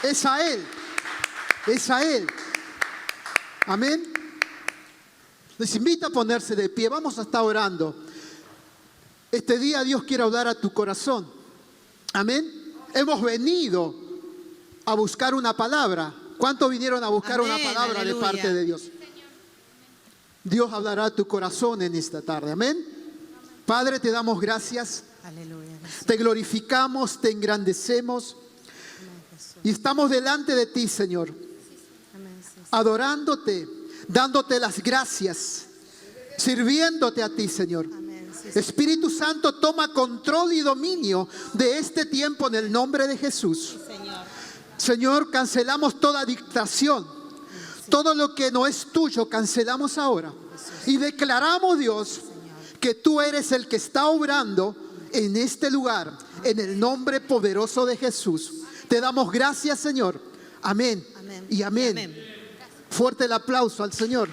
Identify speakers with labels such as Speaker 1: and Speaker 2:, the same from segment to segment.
Speaker 1: Es a Él. Es a Él. Amén. Les invito a ponerse de pie. Vamos a estar orando. Este día Dios quiere hablar a tu corazón. Amén. Hemos venido a buscar una palabra. ¿Cuántos vinieron a buscar una palabra de parte de Dios? Dios hablará a tu corazón en esta tarde. Amén. Padre, te damos gracias.
Speaker 2: Aleluya.
Speaker 1: Te glorificamos, te engrandecemos. Y estamos delante de ti, Señor, adorándote, dándote las gracias, sirviéndote a ti, Señor. Espíritu Santo, toma control y dominio de este tiempo en el nombre de Jesús. Señor, cancelamos toda dictación. Todo lo que no es tuyo, cancelamos ahora. Y declaramos, Dios, que tú eres el que está obrando en este lugar, en el nombre poderoso de Jesús. Te damos gracias, Señor. Amén. Y amén. Fuerte el aplauso al Señor.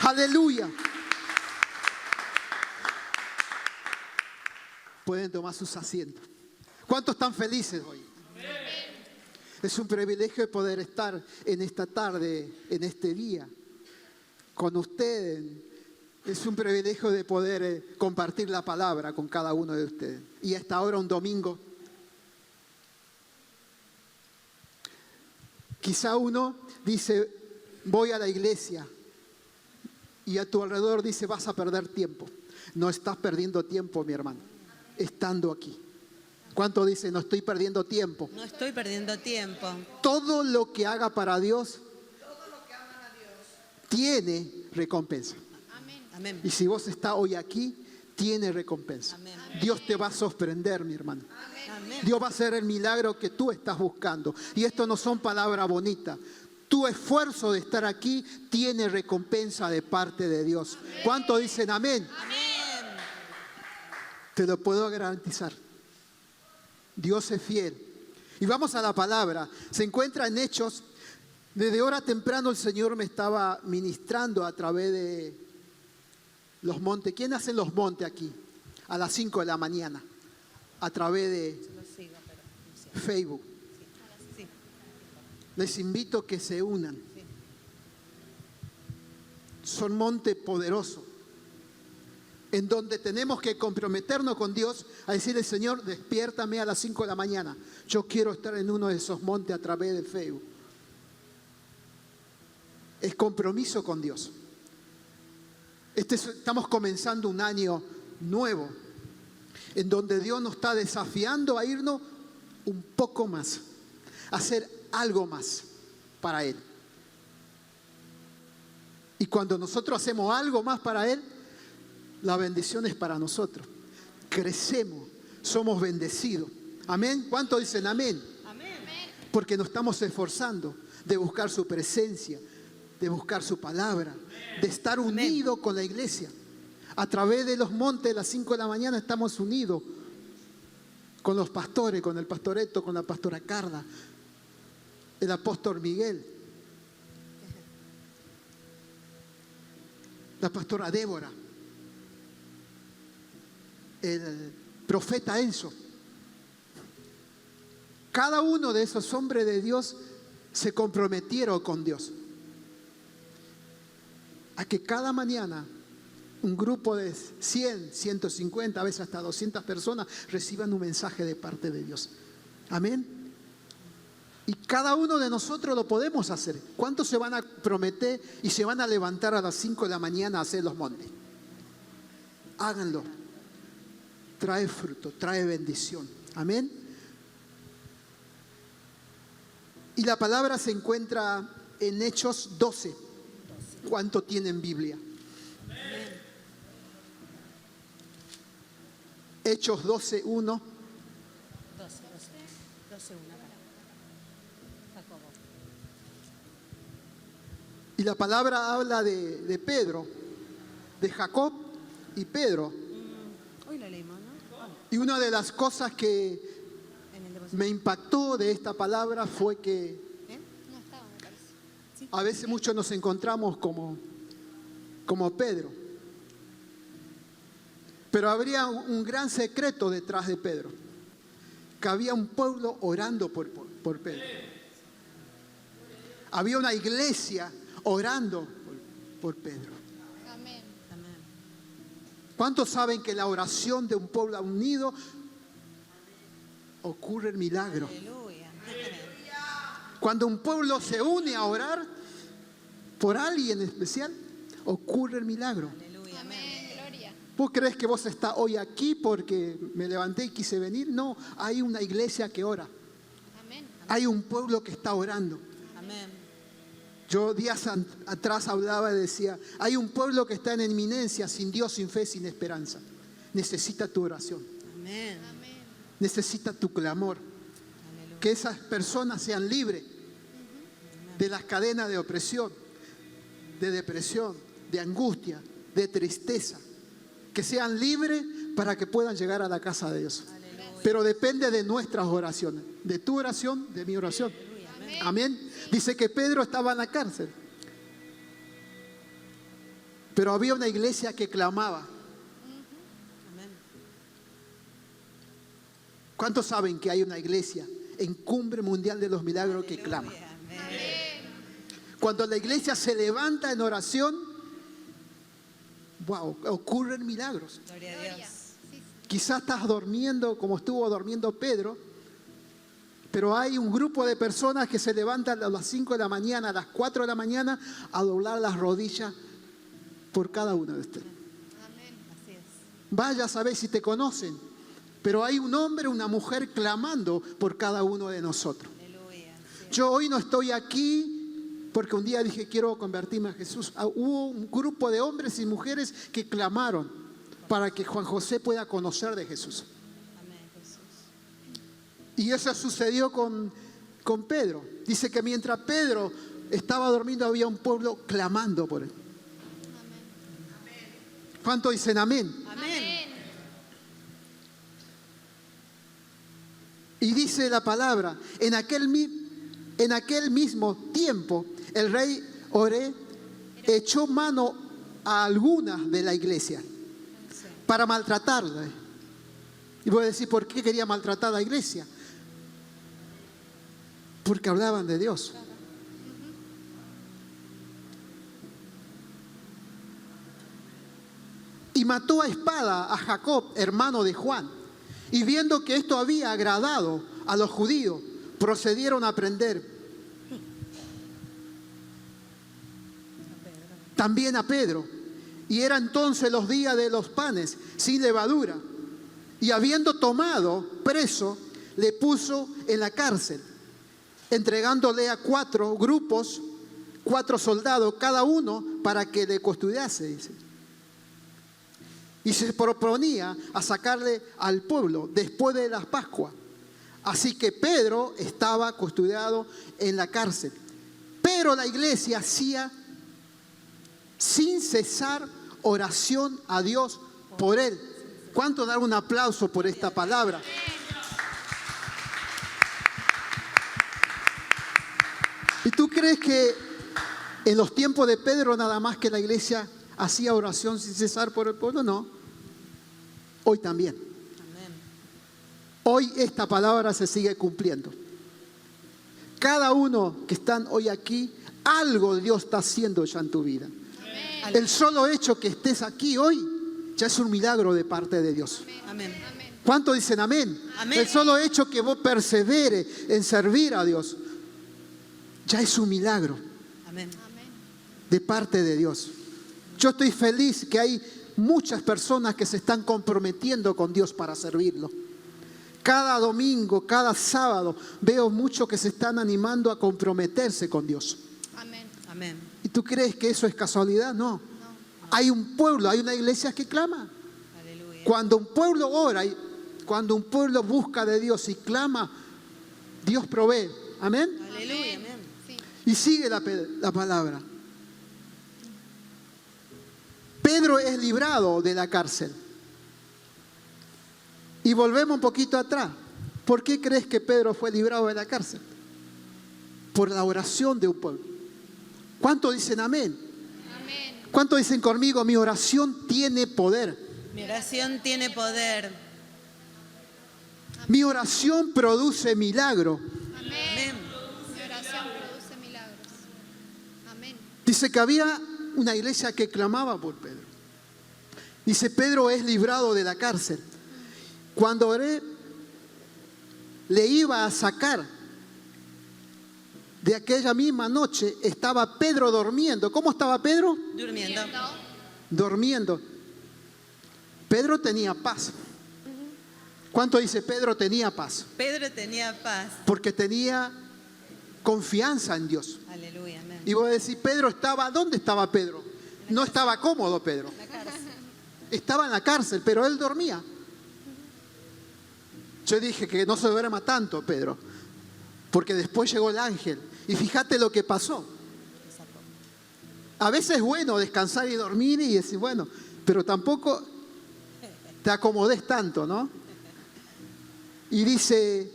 Speaker 1: Aleluya. Pueden tomar sus asientos. ¿Cuántos están felices hoy? Es un privilegio poder estar en esta tarde, en este día, con ustedes. Es un privilegio de poder compartir la palabra con cada uno de ustedes. Y hasta ahora un domingo. Quizá uno dice, voy a la iglesia. Y a tu alrededor dice, vas a perder tiempo. No estás perdiendo tiempo, mi hermano, estando aquí. ¿Cuánto dice, no estoy perdiendo tiempo?
Speaker 2: No estoy perdiendo tiempo.
Speaker 1: Todo lo que haga para Dios tiene recompensa.
Speaker 2: Amén.
Speaker 1: Y si vos estás hoy aquí, tiene recompensa.
Speaker 2: Amén.
Speaker 1: Dios te va a sorprender, mi hermano.
Speaker 2: Amén.
Speaker 1: Dios va a hacer el milagro que tú estás buscando. Y esto no son palabras bonitas. Tu esfuerzo de estar aquí tiene recompensa de parte de Dios. ¿Cuánto dicen amén?
Speaker 2: Amén.
Speaker 1: Te lo puedo garantizar. Dios es fiel. Y vamos a la palabra. Se encuentra en Hechos. Desde hora temprano el Señor me estaba ministrando a través de los montes. ¿Quién hace los montes aquí? A las 5 de la mañana. A través de Facebook. Les invito a que se unan. Son montes poderosos. En donde tenemos que comprometernos con Dios a decirle, Señor, despiértame a las 5 de la mañana. Yo quiero estar en uno de esos montes a través de Facebook. Es compromiso con Dios. Estamos comenzando un año nuevo, en donde Dios nos está desafiando a irnos un poco más, a hacer algo más para Él. Y cuando nosotros hacemos algo más para Él, la bendición es para nosotros. Crecemos, somos bendecidos. Amén. ¿Cuántos dicen amén?
Speaker 2: Amén.
Speaker 1: Porque nos estamos esforzando de buscar su presencia, de buscar su palabra, de estar unidos con la iglesia. A través de los montes, a las 5 de la mañana estamos unidos con los pastores, con el pastoreto, con la pastora Carla, el apóstol Miguel, la pastora Débora, el profeta Enzo. Cada uno de esos hombres de Dios se comprometieron con Dios a que cada mañana un grupo de 100, 150, a veces hasta 200 personas reciban un mensaje de parte de Dios. Amén. Y cada uno de nosotros lo podemos hacer. ¿Cuántos se van a prometer y se van a levantar a las 5 de la mañana a hacer los montes? Háganlo. Trae fruto, trae bendición. Amén. Y la palabra se encuentra en Hechos 12. ¿Cuánto tienen Biblia? Hechos 12, 1.
Speaker 2: 12, 1 para Jacobo.
Speaker 1: Y la palabra habla de Pedro, de Jacob y Pedro.
Speaker 2: Hoy lo leímos, ¿no?
Speaker 1: Y una de las cosas que me impactó de esta palabra fue que a veces muchos nos encontramos como Pedro. Pero habría un gran secreto detrás de Pedro, que había un pueblo orando por Pedro. Había una iglesia orando por Pedro.
Speaker 3: Amén.
Speaker 2: Amén.
Speaker 1: ¿Cuántos saben que la oración de un pueblo unido ocurre el milagro?
Speaker 2: Aleluya. Amén.
Speaker 1: Cuando un pueblo se une a orar por alguien especial, ocurre el milagro.
Speaker 2: Aleluya. Amén.
Speaker 3: Amén. Gloria.
Speaker 1: ¿Vos crees que vos estás hoy aquí porque me levanté y quise venir? No, hay una iglesia que ora.
Speaker 3: Amén.
Speaker 1: Hay un pueblo que está orando.
Speaker 2: Amén.
Speaker 1: Yo días atrás hablaba y decía, hay un pueblo que está en eminencia, sin Dios, sin fe, sin esperanza. Necesita tu oración,
Speaker 2: Amén.
Speaker 3: Amén.
Speaker 1: necesita tu clamor.
Speaker 2: Aleluya.
Speaker 1: Que esas personas sean libres de las cadenas de opresión, de depresión, de angustia, de tristeza. Que sean libres para que puedan llegar a la casa de Dios. Pero depende de nuestras oraciones, de tu oración, de mi oración.
Speaker 3: Amén.
Speaker 1: Amén. Dice que Pedro estaba en la cárcel. Pero había una iglesia que clamaba.
Speaker 2: Amén.
Speaker 1: ¿Cuántos saben que hay una iglesia en Cumbre Mundial de los Milagros que clama?
Speaker 2: Aleluya. Amén.
Speaker 1: Cuando la iglesia se levanta en oración, wow, ocurren milagros.
Speaker 2: Gloria a
Speaker 3: Gloria.
Speaker 2: Dios.
Speaker 3: Sí,
Speaker 1: Quizás estás durmiendo como estuvo durmiendo Pedro, pero hay un grupo de personas que se levantan a las 5 de la mañana, a las 4 de la mañana, a doblar las rodillas por cada uno de ustedes.
Speaker 3: amén.
Speaker 2: Así es.
Speaker 1: Vaya a saber si te conocen, pero hay un hombre, una mujer clamando por cada uno de nosotros.
Speaker 2: Aleluya. Así es.
Speaker 1: Yo hoy no estoy aquí porque un día dije quiero convertirme a Jesús. Hubo un grupo de hombres y mujeres que clamaron para que Juan José pueda conocer de Jesús.
Speaker 2: Amén, Jesús.
Speaker 1: Y eso sucedió con Pedro. Dice que mientras Pedro estaba durmiendo había un pueblo clamando por él. ¿Cuántos dicen amén?
Speaker 2: Amén.
Speaker 1: Y dice la palabra, en aquel mismo tiempo el rey Oré echó mano a algunas de la iglesia para maltratarla. Y voy a decir, ¿por qué quería maltratar a la iglesia? Porque hablaban de Dios. Y mató a espada a Jacob, hermano de Juan. Y viendo que esto había agradado a los judíos, procedieron a prender también a Pedro. Y era entonces los días de los panes sin levadura. Y habiendo tomado preso, le puso en la cárcel, entregándole a 4 grupos, 4 soldados cada uno para que le custodiase, dice. Y se proponía a sacarle al pueblo después de las Pascuas. Así que Pedro estaba custodiado en la cárcel. Pero la iglesia hacía sin cesar oración a Dios por él. ¿Cuánto dar un aplauso por esta palabra? ¿Y tú crees que en los tiempos de Pedro nada más que la iglesia hacía oración sin cesar por el pueblo? No. Hoy también.
Speaker 2: Amén.
Speaker 1: Hoy esta palabra se sigue cumpliendo. Cada uno que están hoy aquí, algo Dios está haciendo ya en tu vida.
Speaker 3: Amén.
Speaker 1: El solo hecho que estés aquí hoy ya es un milagro de parte de Dios.
Speaker 2: Amén.
Speaker 3: Amén.
Speaker 1: ¿Cuántos dicen amén?
Speaker 2: Amén.
Speaker 1: El solo hecho que vos perseveres en servir a Dios ya es un milagro
Speaker 2: Amén.
Speaker 3: Amén.
Speaker 1: de parte de Dios. Yo estoy feliz que hay muchas personas que se están comprometiendo con Dios para servirlo. Cada domingo, cada sábado, veo muchos que se están animando a comprometerse con Dios.
Speaker 3: Amén.
Speaker 2: Amén.
Speaker 1: ¿Y tú crees que eso es casualidad? No. Hay un pueblo, hay una iglesia que clama.
Speaker 2: Aleluya.
Speaker 1: Cuando un pueblo ora, y cuando un pueblo busca de Dios y clama, Dios provee. Amén.
Speaker 2: Aleluya. Amén.
Speaker 3: Sí.
Speaker 1: Y sigue la palabra. Pedro es librado de la cárcel. Y volvemos un poquito atrás. ¿Por qué crees que Pedro fue librado de la cárcel? Por la oración de un pueblo. ¿Cuántos dicen amén?
Speaker 3: Amén.
Speaker 1: ¿Cuántos dicen conmigo, mi oración tiene poder?
Speaker 2: Mi oración tiene poder.
Speaker 1: Mi oración produce milagro.
Speaker 3: Amén. Mi oración produce milagros. Amén.
Speaker 1: Dice que había una iglesia que clamaba por Pedro. Dice, Pedro es librado de la cárcel. Cuando oré, le iba a sacar. De aquella misma noche estaba Pedro durmiendo. ¿Cómo estaba Pedro?
Speaker 2: Durmiendo.
Speaker 1: Durmiendo. Pedro tenía paz. ¿Cuánto dice Pedro tenía paz?
Speaker 2: Pedro tenía paz.
Speaker 1: Porque tenía confianza en Dios.
Speaker 2: Aleluya, amén.
Speaker 1: Y voy a decir, Pedro estaba, ¿dónde estaba Pedro? No estaba cómodo Pedro.
Speaker 2: La cárcel.
Speaker 1: Estaba en la cárcel, pero él dormía. Yo dije que no se duerma tanto, Pedro, porque después llegó el ángel. Y fíjate lo que pasó. A veces es bueno descansar y dormir y decir, bueno, pero tampoco te acomodes tanto, ¿no? Y dice,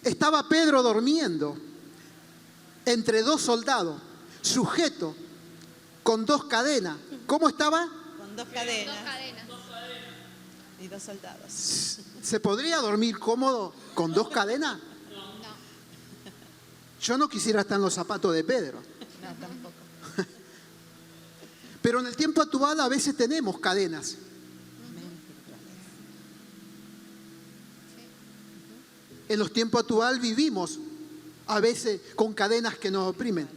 Speaker 1: estaba Pedro durmiendo entre dos soldados, sujeto con dos cadenas. ¿Cómo estaba?
Speaker 2: Con dos
Speaker 3: Dos
Speaker 2: cadenas
Speaker 3: cadenas.
Speaker 2: y dos soldados.
Speaker 1: ¿Se podría dormir cómodo con dos cadenas?
Speaker 3: No.
Speaker 1: Yo no quisiera estar en los zapatos de Pedro.
Speaker 2: No, tampoco.
Speaker 1: Pero en el tiempo actual a veces tenemos cadenas. En los tiempos actuales vivimos a veces con cadenas que nos oprimen.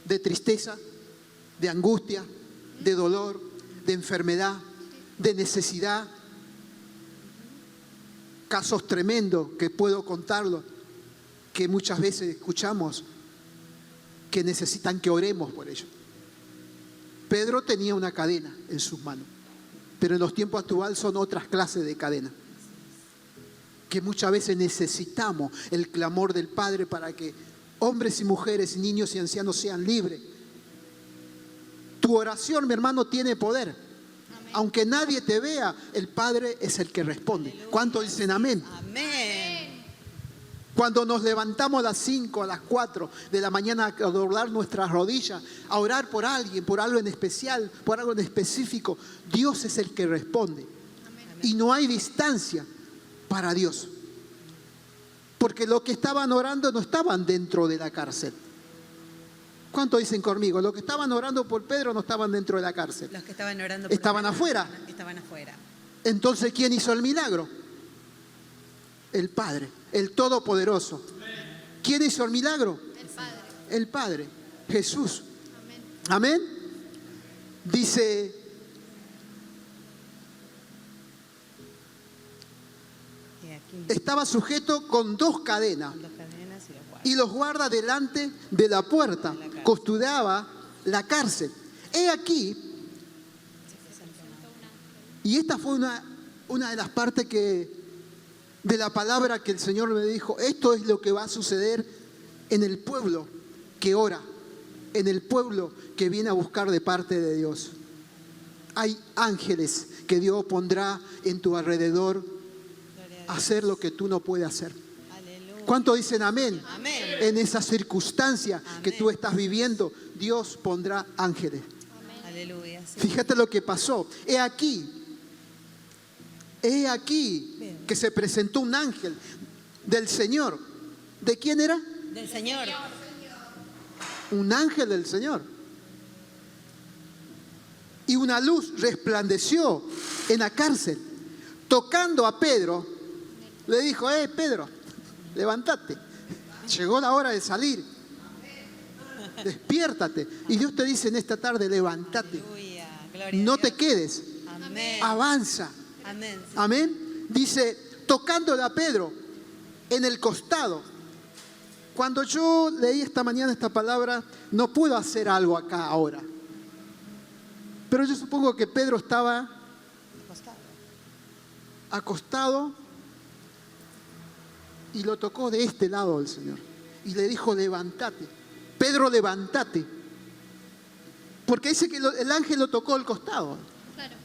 Speaker 1: De tristeza, de angustia, de dolor, de enfermedad, de necesidad. Casos tremendos que puedo contarlos, que muchas veces escuchamos que necesitan que oremos por ellos. Pedro tenía una cadena en sus manos, pero en los tiempos actuales son otras clases de cadenas, que muchas veces necesitamos el clamor del Padre para que hombres y mujeres, niños y ancianos sean libres. Tu oración, mi hermano, tiene poder.
Speaker 3: Amén.
Speaker 1: Aunque nadie te vea, el Padre es el que responde. ¿Cuántos dicen amén?
Speaker 2: Amén.
Speaker 1: Cuando nos levantamos a las 5, a las 4 de la mañana a doblar nuestras rodillas, a orar por alguien, por algo en especial, por algo en específico, Dios es el que responde. Y no hay distancia para Dios. Porque los que estaban orando no estaban dentro de la cárcel. ¿Cuántos dicen conmigo? Los que estaban orando por Pedro no estaban dentro de la cárcel.
Speaker 2: Los que estaban orando por
Speaker 1: Estaban
Speaker 2: Pedro
Speaker 1: afuera.
Speaker 2: Estaban afuera.
Speaker 1: Entonces, ¿quién hizo el milagro? El Padre, el Todopoderoso. ¿Quién hizo el milagro?
Speaker 3: El Padre.
Speaker 1: El Padre, Jesús.
Speaker 3: Amén.
Speaker 1: Amén. Dice,
Speaker 2: Y aquí,
Speaker 1: estaba sujeto con dos cadenas
Speaker 2: con dos cadenas y los guardas.
Speaker 1: y los guarda delante de la puerta, custodiaba la cárcel. He aquí, y esta fue una de las partes de la palabra que el Señor me dijo, esto es lo que va a suceder en el pueblo que ora, en el pueblo que viene a buscar de parte de Dios. Hay ángeles que Dios pondrá en tu alrededor
Speaker 2: Gloria a
Speaker 1: a
Speaker 2: Dios.
Speaker 1: hacer lo que tú no puedes hacer.
Speaker 2: Aleluya.
Speaker 1: ¿Cuántos dicen amén?
Speaker 2: Amén.
Speaker 1: En esa circunstancia que
Speaker 2: Amén.
Speaker 1: tú estás viviendo, Dios pondrá ángeles.
Speaker 2: Aleluya. Sí.
Speaker 1: Fíjate lo que pasó. He aquí que se presentó un ángel del Señor. ¿De quién era?
Speaker 2: Del Señor.
Speaker 1: Un ángel del Señor. Y una luz resplandeció en la cárcel. Tocando a Pedro, le dijo, Pedro, levántate. Llegó la hora de salir. Despiértate. Y Dios te dice en esta tarde, levántate.
Speaker 2: Aleluya. Gloria a
Speaker 1: No
Speaker 2: Dios.
Speaker 1: te quedes.
Speaker 2: Amén.
Speaker 1: Avanza.
Speaker 2: Amén. Sí.
Speaker 1: Amén. Dice, tocándole a Pedro en el costado. Cuando yo leí esta mañana esta palabra, no puedo hacer algo acá ahora. Pero yo supongo que Pedro estaba acostado y lo tocó de este lado del Señor. Y le dijo, levántate. Pedro, levántate. Porque dice que el ángel lo tocó al costado.
Speaker 3: Claro.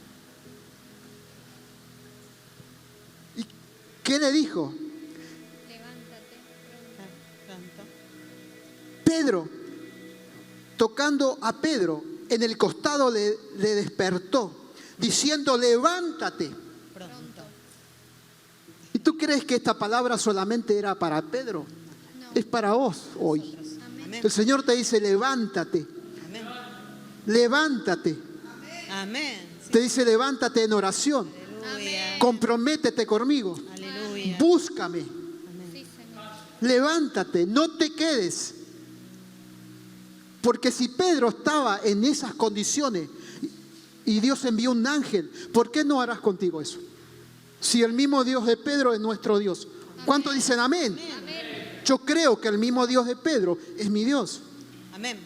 Speaker 1: ¿Y qué le dijo?
Speaker 3: Levántate.
Speaker 2: Pronto.
Speaker 1: Pedro, tocando a Pedro en el costado le despertó, diciendo, levántate.
Speaker 2: Pronto.
Speaker 1: ¿Y tú crees que esta palabra solamente era para Pedro?
Speaker 3: No.
Speaker 1: Es para vos hoy.
Speaker 3: Amén.
Speaker 1: El Señor te dice, levántate,
Speaker 2: Amén.
Speaker 1: levántate.
Speaker 2: Amén. Sí.
Speaker 1: Te dice, levántate en oración,
Speaker 2: Aleluya.
Speaker 1: comprométete conmigo,
Speaker 2: Aleluya.
Speaker 1: búscame,
Speaker 3: Sí, Señor.
Speaker 1: levántate, no te quedes. Porque si Pedro estaba en esas condiciones y Dios envió un ángel, ¿por qué no harás contigo eso? Si el mismo Dios de Pedro es nuestro Dios. ¿Cuántos dicen amén?
Speaker 3: Amén.
Speaker 1: Yo creo que el mismo Dios de Pedro es mi Dios.
Speaker 2: Amén.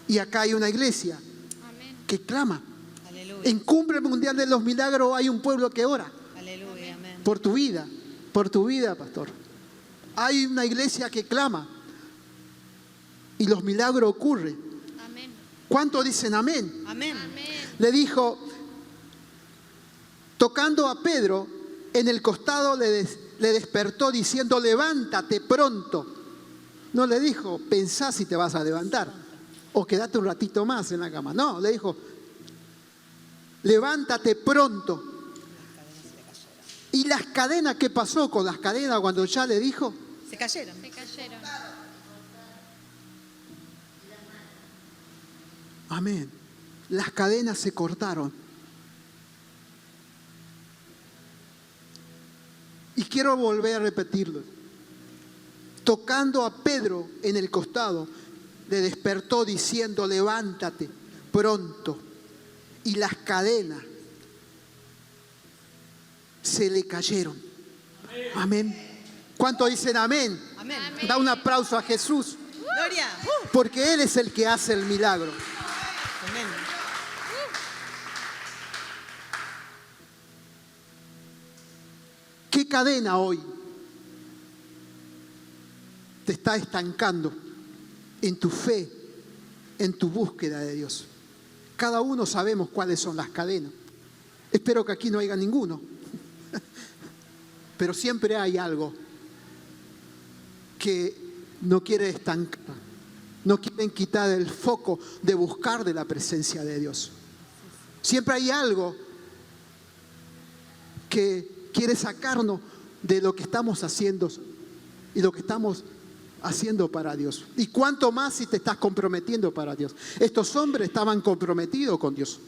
Speaker 1: Y acá hay una iglesia
Speaker 3: Amén.
Speaker 1: que clama.
Speaker 2: Aleluya.
Speaker 1: En Cumbre Mundial de los Milagros hay un pueblo que ora
Speaker 2: Aleluya. Amén.
Speaker 1: por tu vida, pastor. Hay una iglesia que clama y los milagros ocurren.
Speaker 3: Amén.
Speaker 1: ¿Cuántos dicen amén?
Speaker 2: Amén.
Speaker 3: Amén.
Speaker 1: Le dijo, tocando a Pedro, en el costado le despertó diciendo, levántate pronto. No le dijo, pensá si te vas a levantar o quédate un ratito más en la cama. No, le dijo, levántate pronto. ¿Y las cadenas? ¿Qué pasó con las cadenas cuando ya le dijo?
Speaker 2: Se cayeron.
Speaker 3: Se cayeron.
Speaker 1: Amén. Las cadenas se cortaron. Y quiero volver a repetirlo. Tocando a Pedro en el costado, le despertó diciendo, levántate pronto. Y las cadenas se le cayeron. Amén. ¿Cuántos dicen amén?
Speaker 2: Amén.
Speaker 1: Da un aplauso a Jesús,
Speaker 2: Gloria.
Speaker 1: porque Él es el que hace el milagro.
Speaker 2: Amén.
Speaker 1: ¿Qué cadena hoy te está estancando en tu fe, en tu búsqueda de Dios? Cada uno sabemos cuáles son las cadenas. Espero que aquí no haya ninguno. Pero siempre hay algo que no quiere estancar, no quieren quitar el foco de buscar de la presencia de Dios. Siempre hay algo que quiere sacarnos de lo que estamos haciendo y lo que estamos haciendo para Dios. Y cuánto más si te estás comprometiendo para Dios. Estos hombres estaban comprometidos con Dios.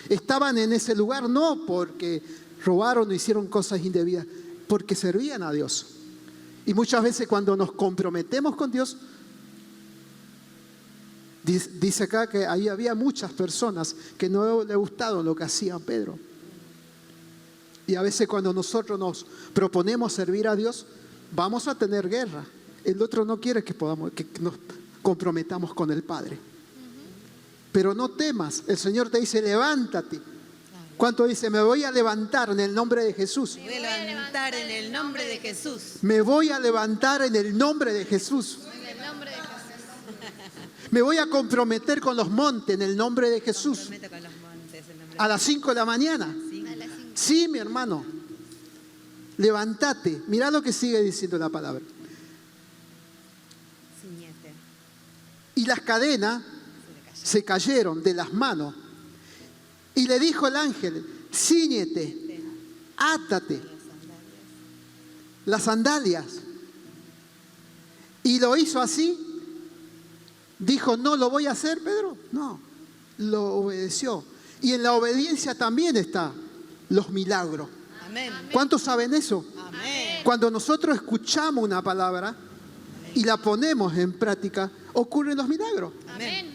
Speaker 1: Estaban en ese lugar no porque robaron o hicieron cosas indebidas, porque servían a Dios. Y muchas veces cuando nos comprometemos con Dios, dice acá que ahí había muchas personas que no le gustaron lo que hacía Pedro. Y a veces cuando nosotros nos proponemos servir a Dios, vamos a tener guerra. El otro no quiere que nos comprometamos con el Padre. Pero no temas, el Señor te dice, levántate. ¿Cuánto dice? Me voy a levantar en el nombre de Jesús.
Speaker 2: Me voy a levantar en el nombre de Jesús.
Speaker 1: Me voy a levantar en el nombre de Jesús.
Speaker 3: En el nombre de Jesús.
Speaker 1: Me voy a comprometer con los montes en el nombre de Jesús.
Speaker 2: Comprometo con los montes en nombre
Speaker 1: A las 5 de la mañana.
Speaker 3: A las 5.
Speaker 1: Sí, mi hermano. Levántate. Mirá lo que sigue diciendo la palabra.
Speaker 2: Ciñete.
Speaker 1: Y las cadenas se cayeron de las manos. Y le dijo el ángel, cíñete, átate las sandalias. Y lo hizo así. Dijo, no lo voy a hacer, Pedro. No, lo obedeció. Y en la obediencia también está los milagros.
Speaker 2: Amén.
Speaker 1: ¿Cuántos saben eso?
Speaker 2: Amén.
Speaker 1: Cuando nosotros escuchamos una palabra y la ponemos en práctica, ocurren los milagros.
Speaker 3: Amén.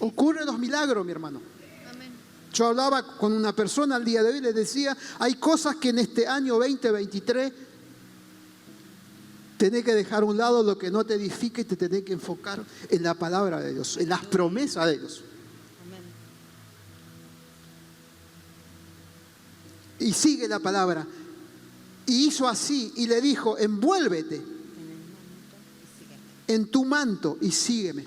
Speaker 1: Ocurren los milagros, mi hermano.
Speaker 3: Amén.
Speaker 1: Yo hablaba con una persona el día de hoy y le decía, hay cosas que en este año 2023 tenés que dejar a un lado lo que no te edifica y te tenés que enfocar en la palabra de Dios, en las promesas de Dios.
Speaker 2: Amén.
Speaker 1: Y sigue la palabra. Y hizo así y le dijo, envuélvete en tu manto y sígueme.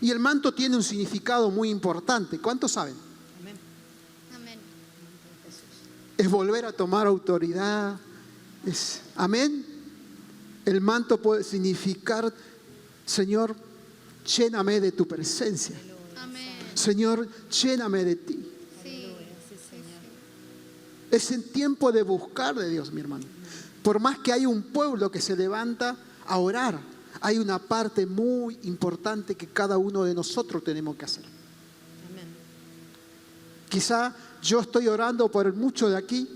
Speaker 1: Y el manto tiene un significado muy importante. ¿Cuántos saben?
Speaker 2: Amén.
Speaker 3: Amén.
Speaker 1: Es volver a tomar autoridad. Amén. El manto puede significar, Señor, lléname de tu presencia.
Speaker 3: Amén.
Speaker 1: Señor, lléname de ti.
Speaker 3: Sí.
Speaker 1: Es el tiempo de buscar de Dios, mi hermano. Por más que hay un pueblo que se levanta a orar, hay una parte muy importante que cada uno de nosotros tenemos que hacer.
Speaker 2: Amén.
Speaker 1: Quizá yo estoy orando por muchos de aquí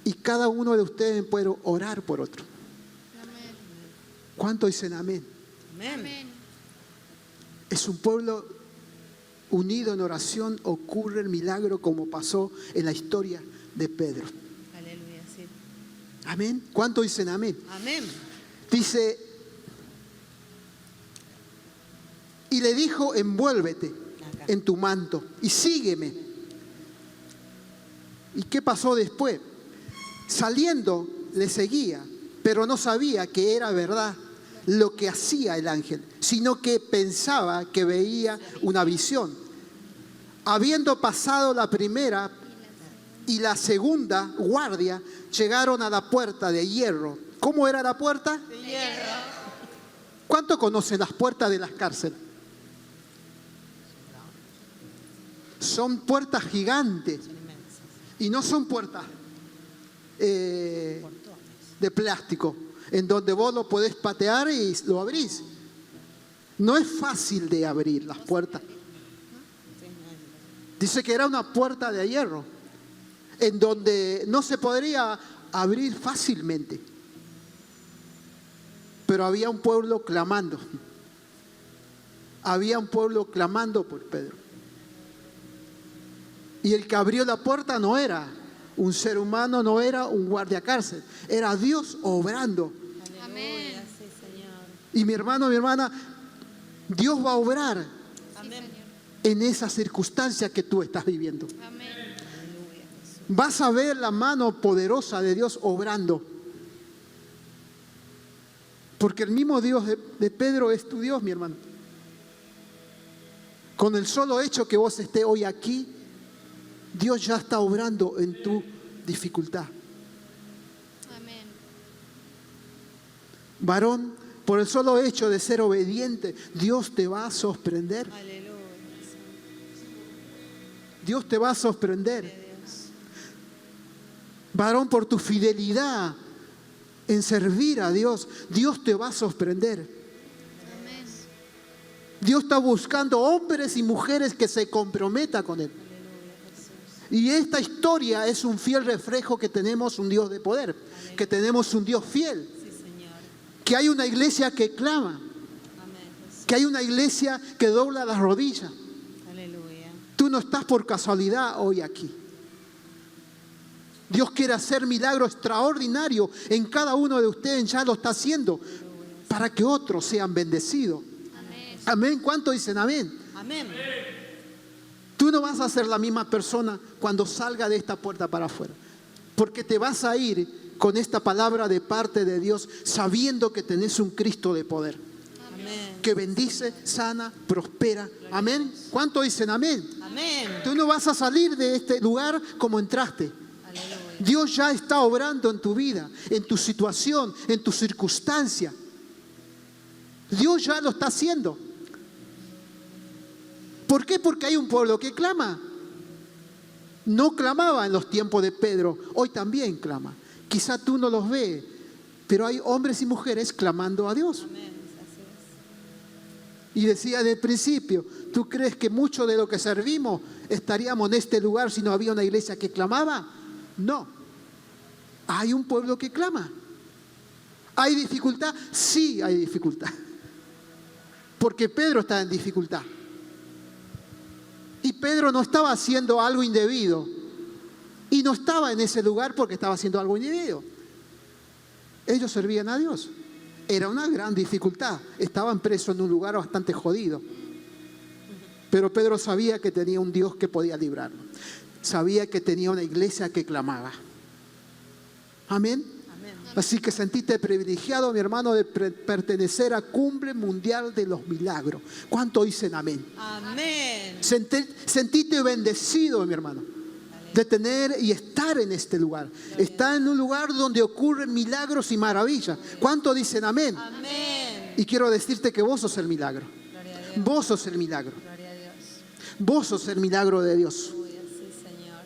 Speaker 1: y cada uno de ustedes puede orar por otro.
Speaker 3: Amén.
Speaker 1: ¿Cuánto dicen amén?
Speaker 2: Amén.
Speaker 3: Amén.
Speaker 1: Es un pueblo unido en oración, ocurre el milagro como pasó en la historia de Pedro.
Speaker 2: Aleluya, sí.
Speaker 1: Amén. ¿Cuánto dicen amén?
Speaker 2: Amén.
Speaker 1: Dice, y le dijo, envuélvete
Speaker 2: Acá.
Speaker 1: en tu manto y sígueme. ¿Y qué pasó después? Saliendo le seguía, pero no sabía que era verdad lo que hacía el ángel, sino que pensaba que veía una visión. Habiendo pasado la primera y la segunda guardia, llegaron a la puerta de hierro. ¿Cómo era la puerta?
Speaker 2: De hierro.
Speaker 1: ¿Cuánto conocen las puertas de las cárceles? Son puertas gigantes
Speaker 2: Son inmensas.
Speaker 1: y no son puertas
Speaker 2: Portones.
Speaker 1: de plástico, en donde vos lo podés patear y lo abrís. No es fácil de abrir las puertas.
Speaker 2: Sí, no,
Speaker 1: Dice que era una puerta de hierro, en donde no se podría abrir fácilmente. Pero había un pueblo clamando. Había un pueblo clamando por Pedro. Y el que abrió la puerta no era un ser humano, no era un guardia cárcel, era Dios obrando.
Speaker 3: Amén.
Speaker 2: Aleluya, sí, Señor.
Speaker 1: Y mi hermano, mi hermana, Dios va a obrar
Speaker 3: Sí,
Speaker 2: Amén.
Speaker 3: Señor.
Speaker 1: en esa circunstancia que tú estás viviendo.
Speaker 3: Amén.
Speaker 2: Aleluya, Jesús.
Speaker 1: Vas a ver la mano poderosa de Dios obrando. Porque el mismo Dios de Pedro es tu Dios, mi hermano. Con el solo hecho que vos estés hoy aquí, Dios ya está obrando en tu dificultad.
Speaker 3: Amén.
Speaker 1: Varón, por el solo hecho de ser obediente, Dios te va a sorprender.
Speaker 2: Aleluya, Jesús.
Speaker 1: Dios te va a sorprender.
Speaker 2: De Dios.
Speaker 1: Varón, por tu fidelidad en servir a Dios, Dios te va a sorprender.
Speaker 3: Amén.
Speaker 1: Dios está buscando hombres y mujeres que se comprometan con Él.
Speaker 2: Aleluya, Jesús.
Speaker 1: Y esta historia es un fiel reflejo que tenemos un Dios de poder, que tenemos un Dios fiel,
Speaker 2: Sí, Señor.
Speaker 1: que hay una iglesia que clama,
Speaker 2: Amén, Jesús.
Speaker 1: que hay una iglesia que dobla las rodillas.
Speaker 2: Aleluya.
Speaker 1: Tú no estás por casualidad hoy aquí. Dios quiere hacer milagro extraordinario en cada uno de ustedes, ya lo está haciendo, para que otros sean bendecidos.
Speaker 3: Amén.
Speaker 1: Amén. ¿Cuánto dicen amén?
Speaker 2: Amén.
Speaker 1: Tú no vas a ser la misma persona cuando salga de esta puerta para afuera, porque te vas a ir con esta palabra de parte de Dios, sabiendo que tenés un Cristo de poder,
Speaker 2: Amén.
Speaker 1: que bendice, sana, prospera. Amén. ¿Cuánto dicen amén?
Speaker 2: Amén.
Speaker 1: Tú no vas a salir de este lugar como entraste.
Speaker 2: Aleluya.
Speaker 1: Dios ya está obrando en tu vida, en tu situación, en tu circunstancia. Dios ya lo está haciendo. ¿Por qué? Porque hay un pueblo que clama. No clamaba en los tiempos de Pedro, hoy también clama. Quizá tú no los ves, pero hay hombres y mujeres clamando a Dios.
Speaker 2: Amén. Así es.
Speaker 1: Y decía desde el principio, ¿tú crees que mucho de lo que servimos estaríamos en este lugar si no había una iglesia que clamaba? No. Hay un pueblo que clama. ¿Hay dificultad? Sí hay dificultad. Porque Pedro está en dificultad. Y Pedro no estaba haciendo algo indebido. Y no estaba en ese lugar porque estaba haciendo algo indebido. Ellos servían a Dios. Era una gran dificultad. Estaban presos en un lugar bastante jodido. Pero Pedro sabía que tenía un Dios que podía librarlo. Sabía que tenía una iglesia que clamaba. Amén.
Speaker 2: Amén.
Speaker 1: Así que sentiste privilegiado, mi hermano, de pertenecer a Cumbre Mundial de los Milagros. ¿Cuánto dicen amén?
Speaker 2: Amén.
Speaker 1: Sentiste bendecido, mi hermano, de tener y estar en este lugar. Está en un lugar donde ocurren milagros y maravillas. ¿Cuánto dicen amén?
Speaker 2: Amén.
Speaker 1: Y quiero decirte que vos sos el milagro.
Speaker 2: Gloria a Dios.
Speaker 1: Vos sos el milagro.
Speaker 2: Gloria
Speaker 1: Vos sos el milagro de Dios.
Speaker 2: Aleluya, sí, Señor.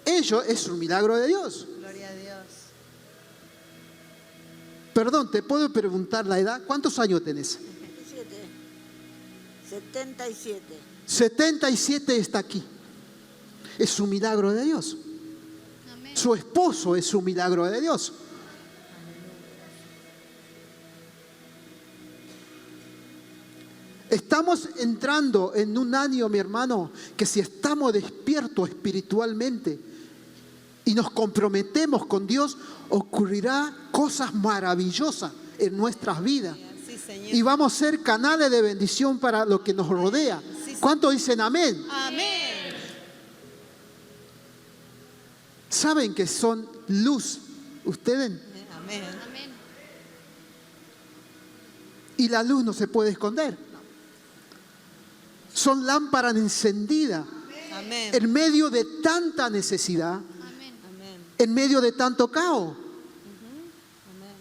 Speaker 1: Ellos es un milagro de Dios.
Speaker 2: Gloria a Dios.
Speaker 1: Perdón, ¿te puedo preguntar la edad? ¿Cuántos años tenés?
Speaker 4: 77.
Speaker 1: 77 está aquí. Es un milagro de Dios.
Speaker 3: Amén.
Speaker 1: Su esposo es un milagro de Dios. Estamos entrando en un año, mi hermano, que si estamos despiertos espiritualmente y nos comprometemos con Dios, ocurrirá cosas maravillosas en nuestras vidas.
Speaker 2: Sí, Señor.
Speaker 1: Y vamos a ser canales de bendición para lo que nos rodea. ¿Cuántos dicen amén?
Speaker 2: Amén.
Speaker 1: ¿Saben que son luz ustedes?
Speaker 2: Amén.
Speaker 3: Amén.
Speaker 1: Y la luz no se puede esconder. Son lámparas encendidas
Speaker 2: Amén.
Speaker 1: en medio de tanta necesidad,
Speaker 3: Amén.
Speaker 2: Amén.
Speaker 1: en medio de tanto caos.
Speaker 2: Amén.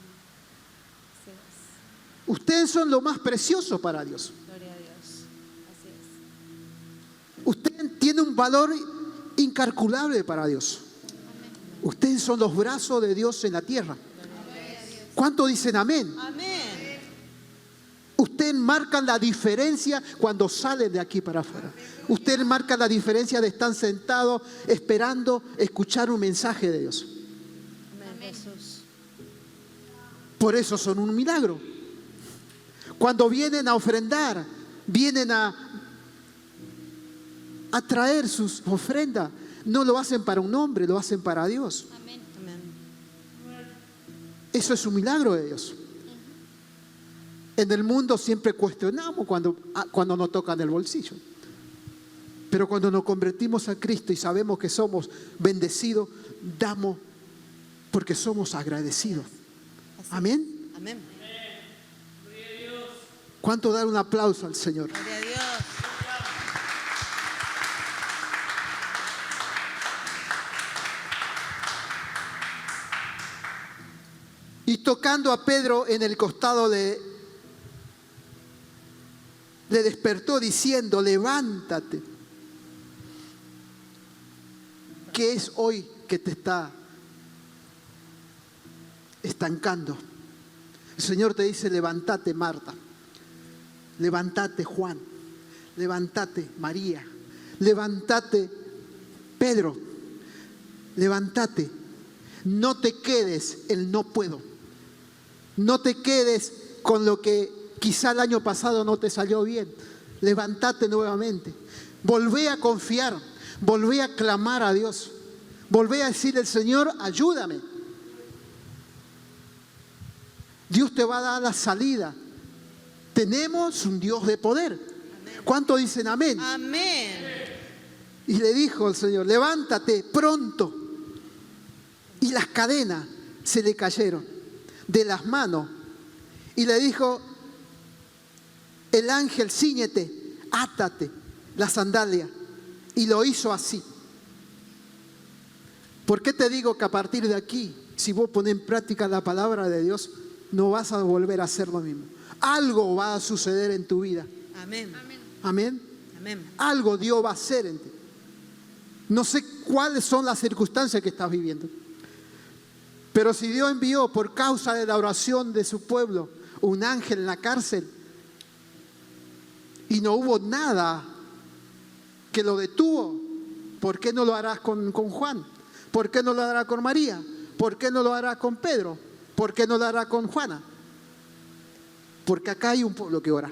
Speaker 2: Así es.
Speaker 1: Ustedes son lo más precioso para Dios.
Speaker 2: Gloria a Dios. Así es.
Speaker 1: Usted tiene un valor incalculable para Dios. Ustedes son los brazos de Dios en la tierra. ¿Cuántos dicen amén?
Speaker 2: Amén.
Speaker 1: Ustedes marcan la diferencia cuando salen de aquí para afuera. Ustedes marcan la diferencia de estar sentados esperando escuchar un mensaje de Dios.
Speaker 2: Amén, Jesús.
Speaker 1: Por eso son un milagro. Cuando vienen a ofrendar, vienen a traer sus ofrendas, no lo hacen para un hombre, lo hacen para Dios.
Speaker 3: Amén.
Speaker 2: Amén.
Speaker 1: Eso es un milagro de Dios. En el mundo siempre cuestionamos cuando nos tocan el bolsillo. Pero cuando nos convertimos a Cristo y sabemos que somos bendecidos, damos porque somos agradecidos.
Speaker 2: Así.
Speaker 1: Amén.
Speaker 2: Amén.
Speaker 1: ¿Cuánto dar un aplauso al Señor?
Speaker 2: Gloria a Dios.
Speaker 1: Y tocando a Pedro en el costado le despertó diciendo, levántate. ¿Qué es hoy que te está estancando? El Señor te dice, levántate Marta, levántate Juan, levántate María, levántate Pedro, levántate. No te quedes el no puedo. No te quedes con lo que quizá el año pasado no te salió bien. Levántate nuevamente. Volvé a confiar. Volvé a clamar a Dios. Volvé a decirle al Señor, ayúdame. Dios te va a dar la salida. Tenemos un Dios de poder. ¿Cuántos dicen amén?
Speaker 2: Amén.
Speaker 1: Y le dijo el Señor, levántate pronto. Y las cadenas se le cayeron de las manos. Y le dijo el ángel, cíñete, átate la sandalia. Y lo hizo así. ¿Por qué te digo que a partir de aquí, si vos pones en práctica la palabra de Dios, no vas a volver a hacer lo mismo? Algo va a suceder en tu vida.
Speaker 2: Amén.
Speaker 1: Amén.
Speaker 2: Amén.
Speaker 1: Algo Dios va a hacer en ti. No sé cuáles son las circunstancias que estás viviendo. Pero si Dios envió por causa de la oración de su pueblo un ángel en la cárcel y no hubo nada que lo detuvo, ¿por qué no lo harás con Juan? ¿Por qué no lo hará con María? ¿Por qué no lo hará con Pedro? ¿Por qué no lo hará con Juana? Porque acá hay un pueblo que ora.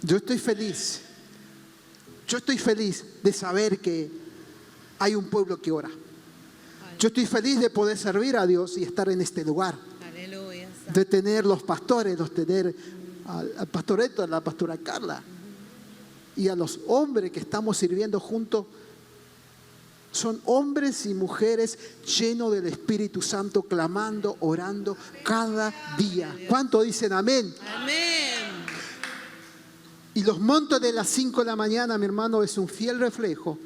Speaker 1: Yo estoy feliz. Yo estoy feliz de saber que hay un pueblo que ora. Yo estoy feliz de poder servir a Dios y estar en este lugar.
Speaker 2: Aleluya.
Speaker 1: De tener los pastores, de tener al pastoreto, a la pastora Carla y a los hombres que estamos sirviendo juntos. Son hombres y mujeres llenos del Espíritu Santo, clamando, orando cada día. ¿Cuántos dicen amén?
Speaker 2: Amén.
Speaker 1: Y los montos de las 5 de la mañana, mi hermano, es un fiel reflejo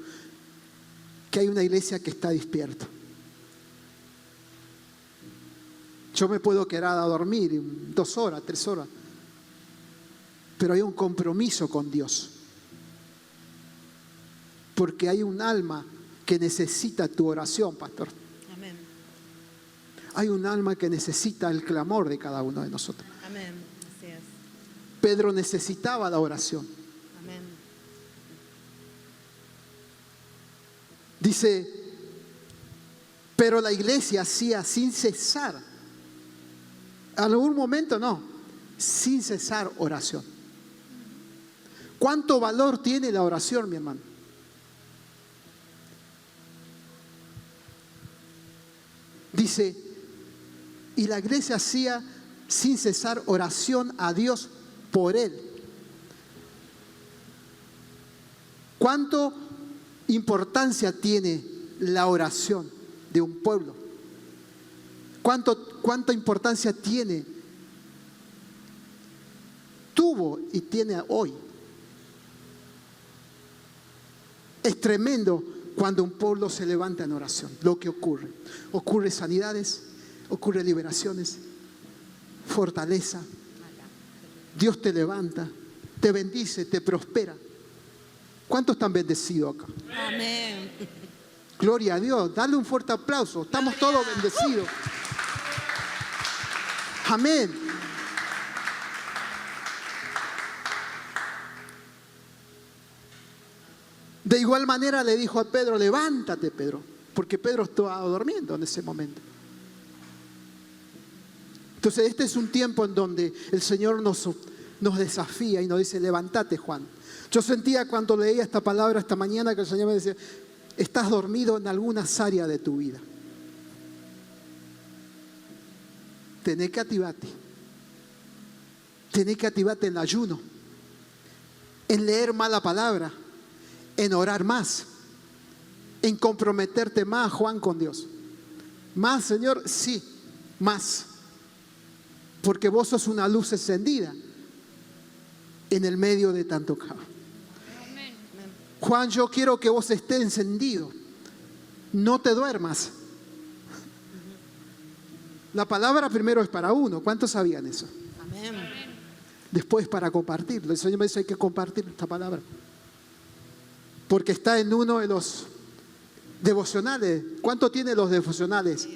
Speaker 1: que hay una iglesia que está despierta. Yo me puedo quedar a dormir 2 horas, 3 horas, pero hay un compromiso con Dios. Porque hay un alma que necesita tu oración, pastor.
Speaker 2: Amén.
Speaker 1: Hay un alma que necesita el clamor de cada uno de nosotros.
Speaker 2: Amén. Así es.
Speaker 1: Pedro necesitaba la oración.
Speaker 2: Amén.
Speaker 1: Dice, pero la iglesia hacía sin cesar. En algún momento no, sin cesar oración. ¿Cuánto valor tiene la oración, mi hermano? Dice, y la iglesia hacía sin cesar oración a Dios por él. ¿Cuánto importancia tiene la oración de un pueblo? ¿Cuánta importancia tuvo y tiene hoy? Es tremendo cuando un pueblo se levanta en oración, lo que ocurre. Ocurre sanidades, ocurre liberaciones, fortaleza. Dios te levanta, te bendice, te prospera. ¿Cuántos están bendecidos acá?
Speaker 2: Amén.
Speaker 1: Gloria a Dios, dale un fuerte aplauso. Estamos todos bendecidos. Amén. De igual manera le dijo a Pedro, levántate, Pedro, porque Pedro estaba durmiendo en ese momento. Entonces este es un tiempo en donde el Señor nos desafía y nos dice, levántate, Juan. Yo sentía cuando leía esta palabra esta mañana que el Señor me decía, estás dormido en algunas áreas de tu vida. Tenés que activarte. Tenés que activarte en el ayuno, en leer más la palabra, en orar más, en comprometerte más, Juan, con Dios. Más, Señor, sí, más. Porque vos sos una luz encendida en el medio de tanto caos.
Speaker 3: Amén.
Speaker 1: Juan, yo quiero que vos estés encendido. No te duermas. La palabra primero es para uno. ¿Cuántos sabían eso?
Speaker 2: Amén.
Speaker 1: Después para compartirlo. El Señor me dice, hay que compartir esta palabra. Porque está en uno de los devocionales. ¿Cuánto tiene los devocionales?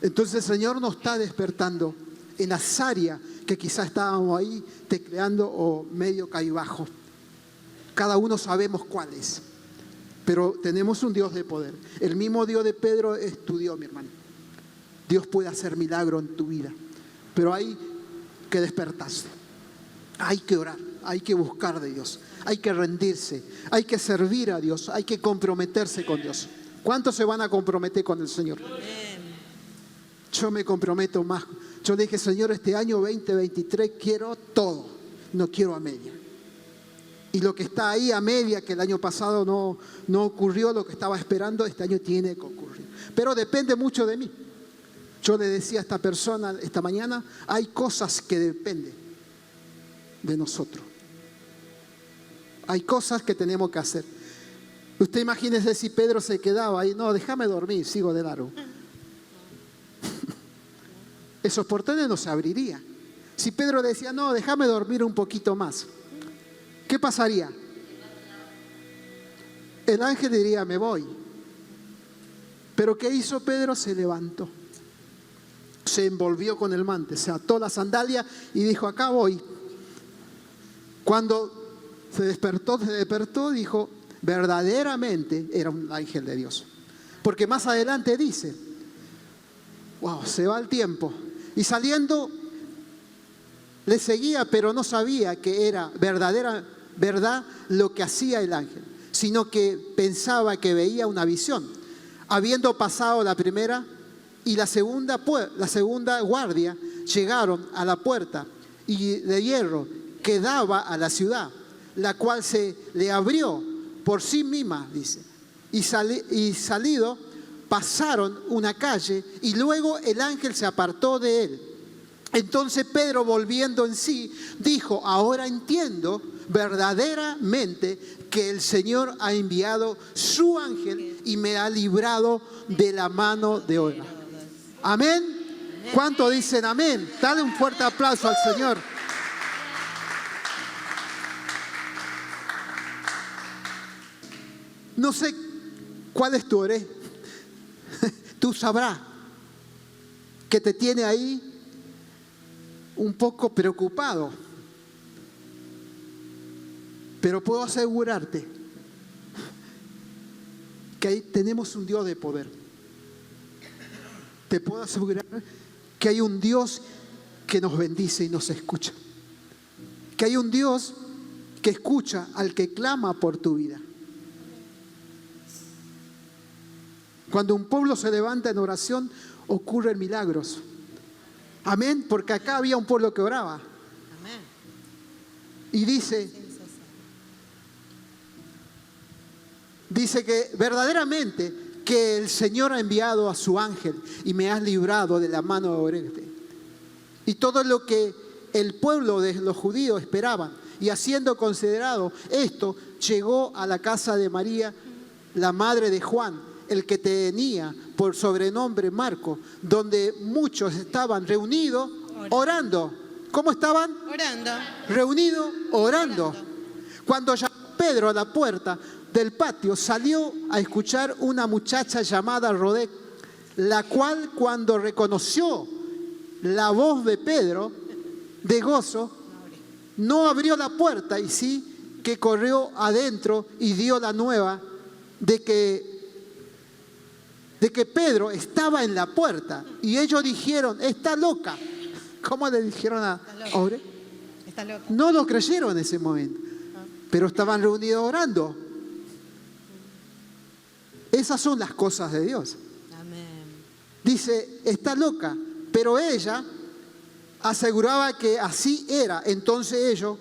Speaker 1: Entonces el Señor nos está despertando en las áreas que quizás estábamos ahí tecleando o medio caíbajo. Cada uno sabemos cuál es. Pero tenemos un Dios de poder. El mismo Dios de Pedro es tu Dios, mi hermano. Dios puede hacer milagro en tu vida. Pero hay que despertarse. Hay que orar. Hay que buscar de Dios. Hay que rendirse. Hay que servir a Dios. Hay que comprometerse con Dios. ¿Cuántos se van a comprometer con el Señor? Yo me comprometo más. Yo le dije, Señor, este año 2023 quiero todo. No quiero a media. Y lo que está ahí a media, que el año pasado no ocurrió lo que estaba esperando, este año tiene que ocurrir. Pero depende mucho de mí. Yo le decía a esta persona esta mañana, hay cosas que dependen de nosotros. Hay cosas que tenemos que hacer. Usted imagínese si Pedro se quedaba ahí, no, déjame dormir, sigo de largo. Esos portones no se abrirían. Si Pedro decía, no, déjame dormir un poquito más, ¿qué pasaría? El ángel diría, me voy. Pero ¿qué hizo Pedro? Se levantó. Se envolvió con el manto, se ató la sandalia y dijo, acá voy. Cuando se despertó, dijo, verdaderamente era un ángel de Dios. Porque más adelante dice, wow, se va el tiempo. Y saliendo, le seguía, pero no sabía que era verdad lo que hacía el ángel, sino que pensaba que veía una visión. Habiendo pasado la primera y la segunda guardia, llegaron a la puerta de hierro que daba a la ciudad, la cual se le abrió por sí misma, dice. Y salido, pasaron una calle y luego el ángel se apartó de él. Entonces Pedro, volviendo en sí, dijo, ahora entiendo verdaderamente que el Señor ha enviado su ángel y me ha librado de la mano de Ora. Amén. ¿Cuánto dicen amén? Dale un fuerte aplauso al Señor. No sé cuál es tu oreja. Tú sabrás que te tiene ahí un poco preocupado. Pero puedo asegurarte que ahí tenemos un Dios de poder. Te puedo asegurar que hay un Dios que nos bendice y nos escucha. Que hay un Dios que escucha al que clama por tu vida. Cuando un pueblo se levanta en oración, ocurren milagros. Amén, porque acá había un pueblo que oraba.
Speaker 2: Amén.
Speaker 1: Y dice que verdaderamente que el Señor ha enviado a su ángel y me has librado de la mano de Orete. Y todo lo que el pueblo de los judíos esperaban, y haciendo considerado esto, llegó a la casa de María, la madre de Juan, el que tenía por sobrenombre Marco, donde muchos estaban reunidos orando. ¿Cómo estaban?
Speaker 2: Orando.
Speaker 1: Reunidos orando. Cuando llamó Pedro a la puerta del patio, salió a escuchar una muchacha llamada Rodé, la cual cuando reconoció la voz de Pedro, de gozo, no abrió la puerta, y sí que corrió adentro y dio la nueva de que Pedro estaba en la puerta. Y ellos dijeron, está loca. ¿Cómo le dijeron a Aure?
Speaker 2: Está loca.
Speaker 1: No lo creyeron en ese momento, pero estaban reunidos orando. Esas son las cosas de Dios.
Speaker 2: Amén.
Speaker 1: Dice, está loca, pero ella aseguraba que así era. Entonces ellos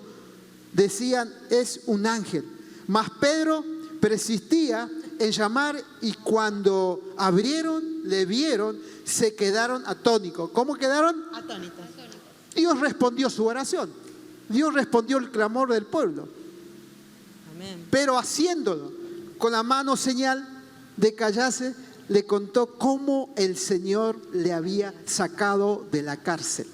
Speaker 1: decían, es un ángel. Mas Pedro persistía en llamar, y cuando abrieron, le vieron, se quedaron atónitos. ¿Cómo quedaron?
Speaker 2: Atónitos.
Speaker 1: Dios respondió su oración. Dios respondió el clamor del pueblo.
Speaker 2: Amén.
Speaker 1: Pero haciéndolo con la mano señal de callarse, le contó cómo el Señor le había sacado de la cárcel.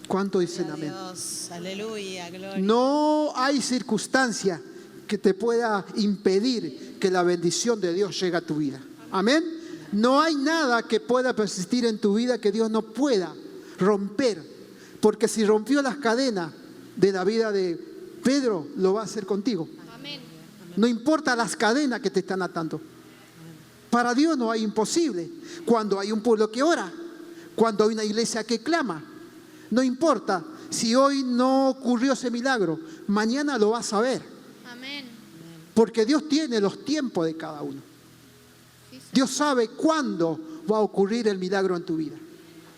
Speaker 1: ¿Cuánto dicen
Speaker 2: Gloria
Speaker 1: amén?
Speaker 2: a Dios. Aleluya, gloria.
Speaker 1: No hay circunstancia que te pueda impedir que la bendición de Dios llegue a tu vida. Amén. No hay nada que pueda persistir en tu vida que Dios no pueda romper. Porque si rompió las cadenas de la vida de Pedro, lo va a hacer contigo.
Speaker 3: Amén.
Speaker 1: No importa las cadenas que te están atando. Para Dios no hay imposible. Cuando hay un pueblo que ora, cuando hay una iglesia que clama, no importa si hoy no ocurrió ese milagro, mañana lo vas a ver.
Speaker 3: Amén.
Speaker 1: Porque Dios tiene los tiempos de cada uno.
Speaker 3: Sí, Señor.
Speaker 1: Dios sabe cuándo va a ocurrir el milagro en tu vida.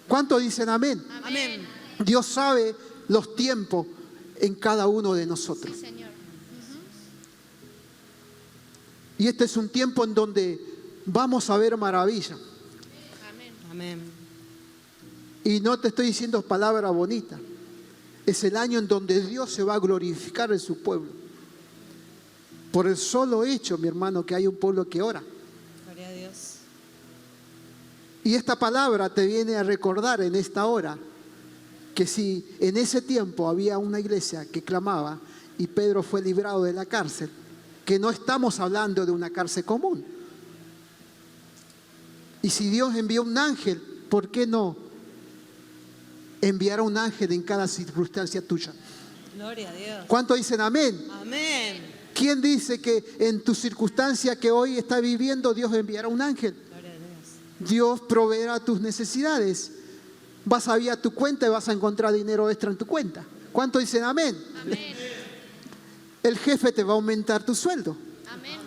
Speaker 1: ¿Cuántos dicen amén?
Speaker 2: Amén.
Speaker 1: Dios sabe los tiempos en cada uno de nosotros.
Speaker 3: Sí, Señor.
Speaker 1: Y este es un tiempo en donde vamos a ver maravilla.
Speaker 3: Amén.
Speaker 2: Amén.
Speaker 1: Y no te estoy diciendo palabra bonita. Es el año en donde Dios se va a glorificar en su pueblo. Por el solo hecho, mi hermano, que hay un pueblo que ora.
Speaker 2: Gloria a Dios.
Speaker 1: Y esta palabra te viene a recordar en esta hora que si en ese tiempo había una iglesia que clamaba y Pedro fue librado de la cárcel, que no estamos hablando de una cárcel común. Y si Dios envió un ángel, ¿por qué no enviar un ángel en cada circunstancia tuya?
Speaker 2: Gloria a Dios.
Speaker 1: ¿Cuántos dicen amén?
Speaker 2: Amén.
Speaker 1: ¿Quién dice que en tu circunstancia que hoy está viviendo Dios enviará un ángel?
Speaker 2: Gloria a Dios.
Speaker 1: Dios proveerá tus necesidades. Vas a ir a tu cuenta y vas a encontrar dinero extra en tu cuenta. ¿Cuántos dicen amén?
Speaker 3: Amén.
Speaker 1: El jefe te va a aumentar tu sueldo.
Speaker 3: Amén.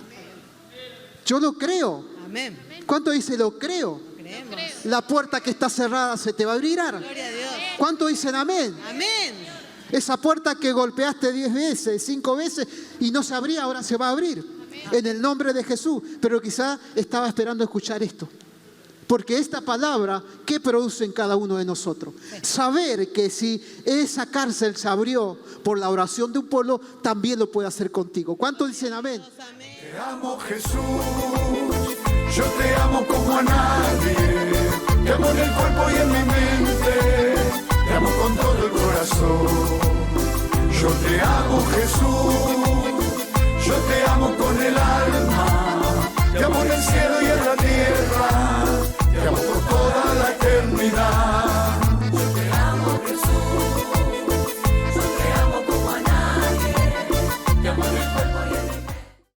Speaker 1: Yo lo creo.
Speaker 2: Amén.
Speaker 1: ¿Cuánto dice lo creo?
Speaker 2: Creemos.
Speaker 1: La puerta que está cerrada se te va a abrir.
Speaker 2: Gloria a Dios.
Speaker 1: ¿Cuánto dicen amén?
Speaker 2: Amén.
Speaker 1: Esa puerta que golpeaste 10 veces, 5 veces y no se abría, ahora se va a abrir. En el nombre de Jesús. Pero quizá estaba esperando escuchar esto. Porque esta palabra, ¿qué produce en cada uno de nosotros? Saber que si esa cárcel se abrió por la oración de un pueblo, también lo puede hacer contigo. ¿Cuántos dicen amén?
Speaker 2: Amén.
Speaker 4: Te amo, Jesús, yo te amo como a nadie. Te amo en el cuerpo y en mi mente, te amo con todo el corazón. Yo te amo, Jesús.